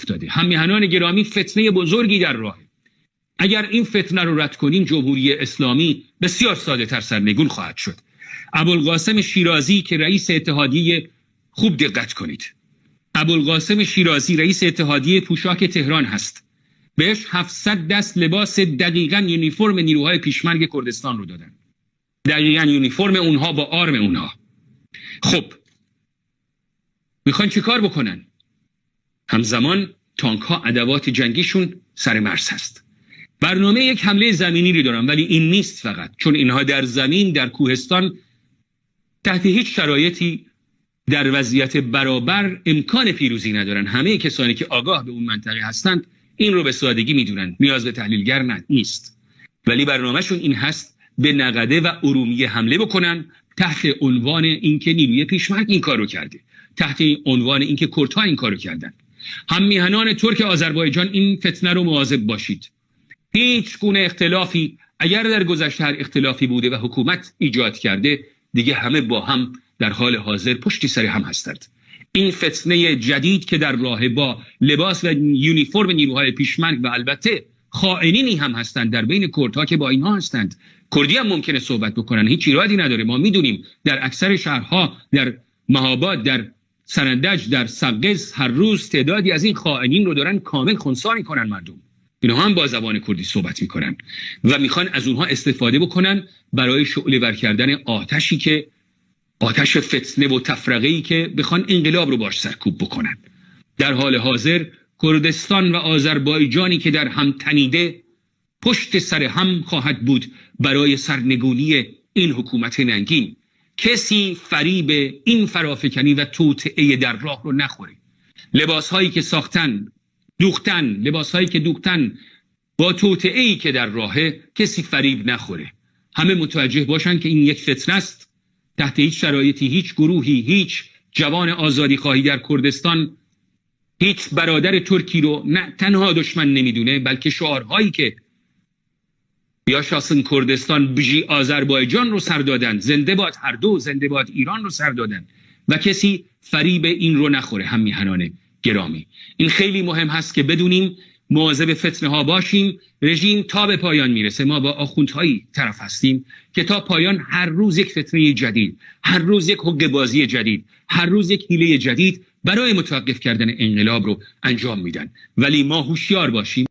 افتاده. هممیهنان گرامی، فتنه بزرگی در راهه. اگر این فتنه رو رد کنیم، جمهوری اسلامی بسیار ساده تر سرنگون خواهد شد. ابوالقاسم شیرازی که رئیس اتحادیه، خوب دقت کنید، ابوالقاسم شیرازی رئیس اتحادیه پوشاک تهران هست. بهش 700 دست لباس دقیقاً یونیفرم نیروهای پیشمرگ کردستان رو دادن. دقیقاً یونیفرم اونها با آرم اونها. خب میخوان چی کار بکنن؟ همزمان تانک ها، ادوات جنگیشون سر مرز هست. برنامه یک حمله زمینی رو دارن، ولی این نیست فقط، چون اینها در زمین، در کوهستان، تحت هیچ شرایطی در وضعیت برابر امکان پیروزی ندارن. همه کسانی که آگاه به اون منطقه هستند این رو به سادگی میدونن، نیاز به تحلیلگر نیست. ولی برنامهشون این هست به نقده و ارومیه حمله بکنن، تحت عنوان اینکه نیروی پیشمرگ این کارو کرده، تحت عنوان اینکه کردها این کارو کردن. هممیهنان ترک آذربایجان، این فتنه رو مواظب باشید. هیچ گونه اختلافی، اگر در گذشته هر اختلافی بوده و حکومت ایجاد کرده، دیگه همه با هم در حال حاضر پشتی سر هم هستند. این فتنه جدید که در راه، با لباس و یونیفرم نیروهای پیشمرگ و البته خائنینی هم هستند در بین کردها که با اینها هستند. کردی هم ممکنه صحبت بکنن، هیچ ایرادی نداره. ما میدونیم در اکثر شهرها، در مهاباد، در سرندج، در سقز، هر روز تعدادی از این خائنین رو دارن کامل خنثی میکنن مردم. اینها هم با زبان کردی صحبت میکنن و میخوان از اونها استفاده بکنن برای شعله ور کردن آتشی که، آتش فتنه و تفرقه‌ای که بخوان انقلاب رو باش سرکوب بکنن. در حال حاضر کردستان و آذربایجانی که در هم تنیده پشت سر هم خواهد بود برای سرنگونی این حکومت ننگین. کسی فریب این فرافکنی و توطئه در راه رو نخوره. لباسهایی که ساختن، دوختن، لباسهایی که دوختن با توطئه‌ای که در راهه، کسی فریب نخوره. همه متوجه باشن که این یک فتنه است. تحت هیچ شرایطی، هیچ گروهی، هیچ جوان آزادی خواهی در کردستان هیچ برادر ترکی رو نه تنها دشمن نمیدونه، بلکه شعارهایی که یا شاسن کردستان بجی آذربایجان رو سر دادن، زنده باد هر دو، زنده باد ایران رو سر دادن و کسی فریب این رو نخوره. هممیهنان گرامی، این خیلی مهم هست که بدونیم، مواظب فتنه ها باشیم. رژیم تا به پایان میرسه، ما با آخوندهایی طرف هستیم که تا پایان هر روز یک فتنه جدید، هر روز یک حقه بازی جدید، هر روز یک حیله جدید برای متوقف کردن انقلاب رو انجام میدن. ولی ما هوشیار باشیم.